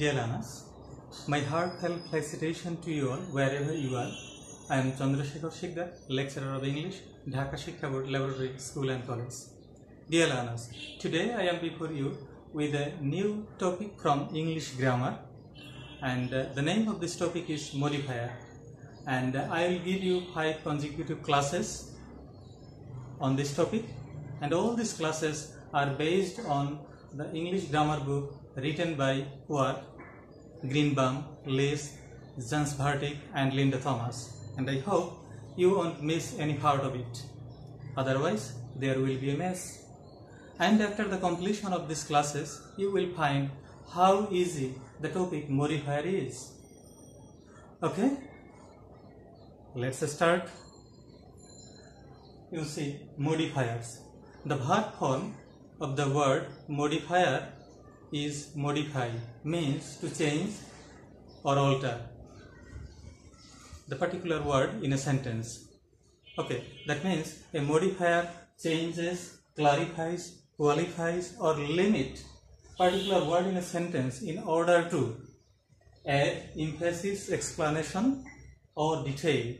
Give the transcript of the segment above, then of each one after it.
Dear learners, my heartfelt felicitation to you all wherever you are. I am Chandrasekhar Sikdar, lecturer of English, Dhaka Shiksha Board Laboratory School and College. Dear learners, today I am before you with a new topic from English grammar, and the name of this topic is modifier, and I will give you 5 consecutive classes on this topic, and all these classes are based on the English grammar book written by Ward, Greenbaum, Lees, Jans Vartig and Linda Thomas, and I hope you won't miss any part of it. Otherwise, there will be a mess. And after the completion of these classes, you will find how easy the topic modifier is. Okay? Let's start. You see, modifiers. The verb form of the word modifier is modify, means to change or alter the particular word in a sentence. Okay, that means a modifier changes, clarifies, qualifies or limit particular word in a sentence in order to add emphasis, explanation or detail.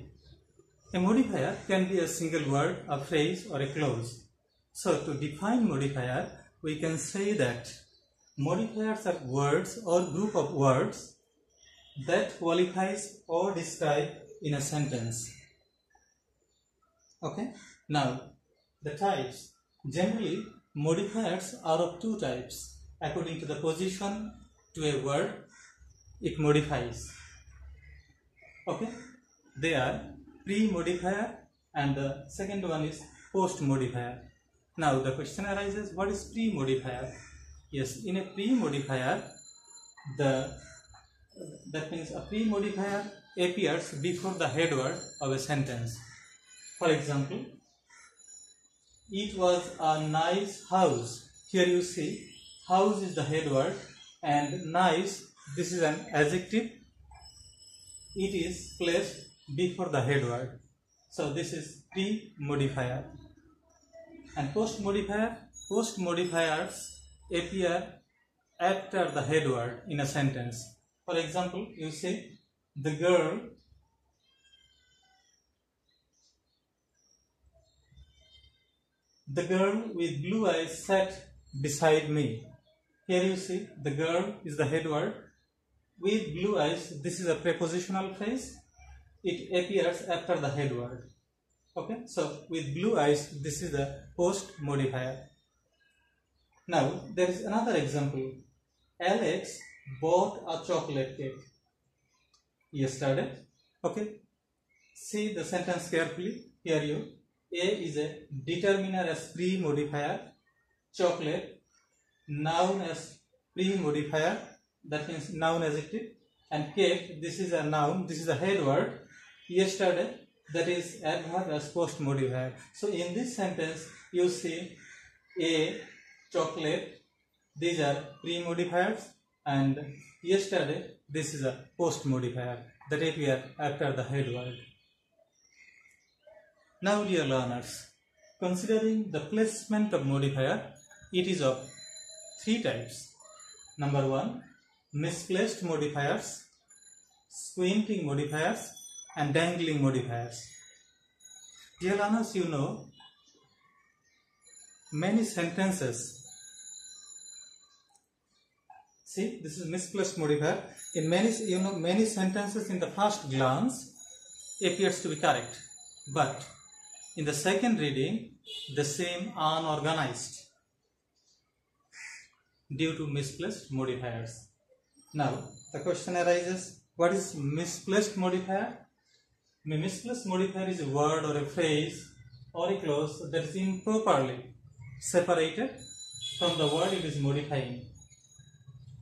A modifier can be a single word, a phrase or a clause. So to define modifier, we can say that modifiers are words or group of words that qualifies or describe in a sentence. Okay. Now, the types. Generally, modifiers are of two types. According to the position to a word, it modifies. Okay. They are pre-modifier and the second one is post-modifier. Now, the question arises, what is pre-modifier? Yes, in a pre-modifier, that means a pre-modifier appears before the head word of a sentence. For example, it was a nice house. Here you see, house is the head word and nice, this is an adjective. It is placed before the head word. So this is pre-modifier. And post-modifier, post-modifiers appear after the head word in a sentence. For example, you say, the girl with blue eyes sat beside me. Here you see, the girl is the head word. With blue eyes, this is a prepositional phrase. It appears after the head word. Okay, so with blue eyes, this is the post modifier. Now, there is another example. Alex bought a chocolate cake yesterday. Okay, see the sentence carefully. Here you, A is a determiner as pre-modifier, chocolate, noun as pre-modifier, that means noun adjective, and cake, this is a noun, this is a head word, yesterday, that is adverb as post-modifier. So in this sentence, you see A, chocolate, these are pre-modifiers, and yesterday, this is a post-modifier that appear after the head word. Now, dear learners, considering the placement of modifier, it is of 3 types. Number 1, misplaced modifiers, squinting modifiers, and dangling modifiers. Dear learners, you know, many sentences. See, this is misplaced modifier. In many sentences in the first glance appears to be correct, but in the second reading, they seem unorganized due to misplaced modifiers. Now, the question arises, what is misplaced modifier? A misplaced modifier is a word or a phrase or a clause that is improperly separated from the word it is modifying.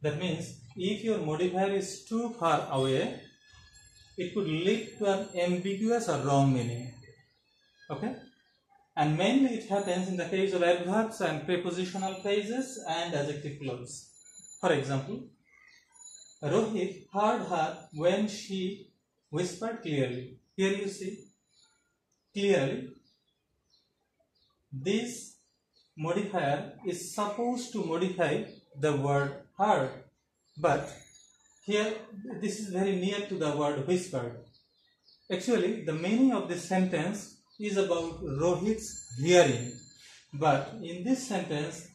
That means, if your modifier is too far away, it could lead to an ambiguous or wrong meaning. Okay? And mainly it happens in the case of adverbs and prepositional phrases and adjective clause. For example, Rohit heard her when she whispered clearly. Here you see, clearly, this modifier is supposed to modify the word heard, but Here, this is very near to the word whispered. Actually, the meaning of this sentence is about Rohit's hearing. But in this sentence,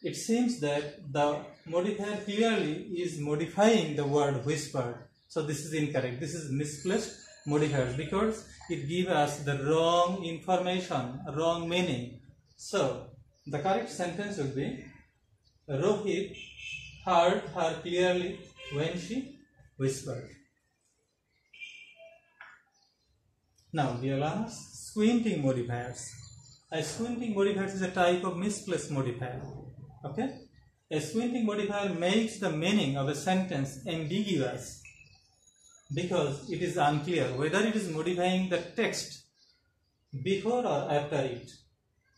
it seems that the modifier clearly is modifying the word whispered. So this is incorrect. This is misplaced modifiers because it gives us the wrong information, wrong meaning. So the correct sentence would be Rohit heard her clearly when she whispered. Now, dear learners, squinting modifiers. A squinting modifier is a type of misplaced modifier. Okay? A squinting modifier makes the meaning of a sentence ambiguous because it is unclear whether it is modifying the text before or after it.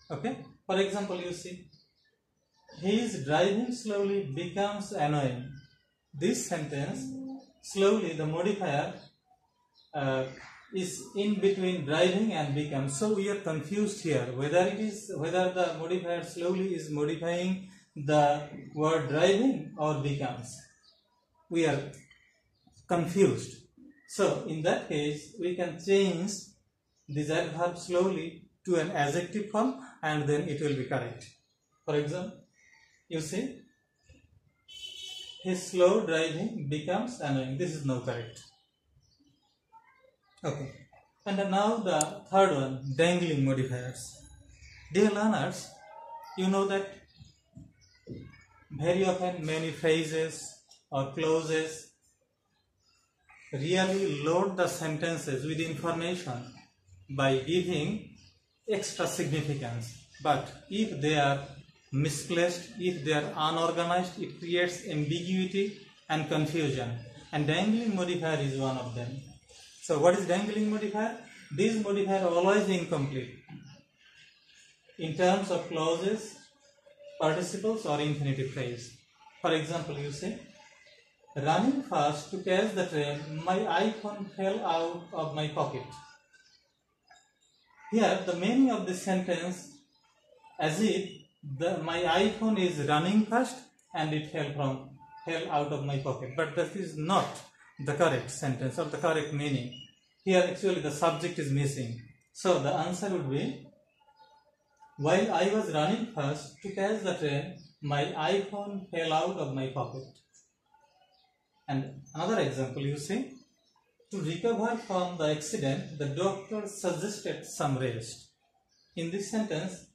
Okay? For example, you see, his driving slowly becomes annoying. This sentence, slowly, the modifier is in between driving and becomes. So we are confused here whether the modifier slowly is modifying the word driving or becomes. We are confused. So in that case, we can change this adverb slowly to an adjective form and then it will be correct. For example, you see, his slow driving becomes annoying. This is now correct. Okay. And now the third one, dangling modifiers. Dear learners, you know that very often many phrases or clauses really load the sentences with information by giving extra significance. But if they are misplaced, if they are unorganized, it creates ambiguity and confusion. And dangling modifier is one of them. So what is dangling modifier? These modifiers are always incomplete in terms of clauses, participles or infinitive phrase. For example, you say, running fast to catch the train, my iPhone fell out of my pocket. Here the meaning of this sentence as if my iPhone is running fast and it fell out of my pocket. But that is not the correct sentence or the correct meaning. Here actually the subject is missing. So the answer would be, while I was running fast to catch the train, my iPhone fell out of my pocket. And another example, you see, to recover from the accident, the doctor suggested some rest. In this sentence,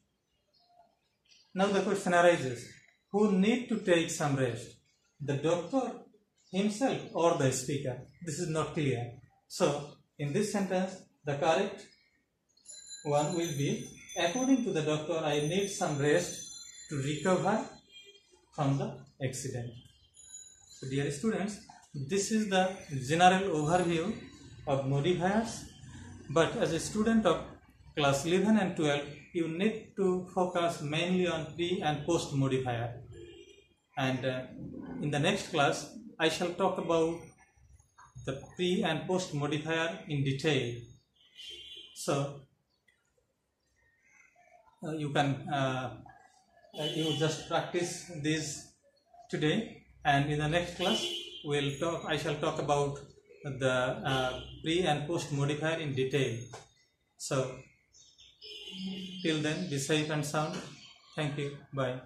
now the question arises, who need to take some rest? The doctor himself or the speaker? This is not clear. So, in this sentence, the correct one will be, according to the doctor, I need some rest to recover from the accident. So, dear students, this is the general overview of modifiers. But as a student of class 11 and 12, you need to focus mainly on pre and post modifier. And in the next class, I shall talk about the pre and post modifier in detail. So you can you just practice this today, and in the next class I shall talk about the pre and post modifier in detail. So till then, be safe and sound. Thank you. Bye.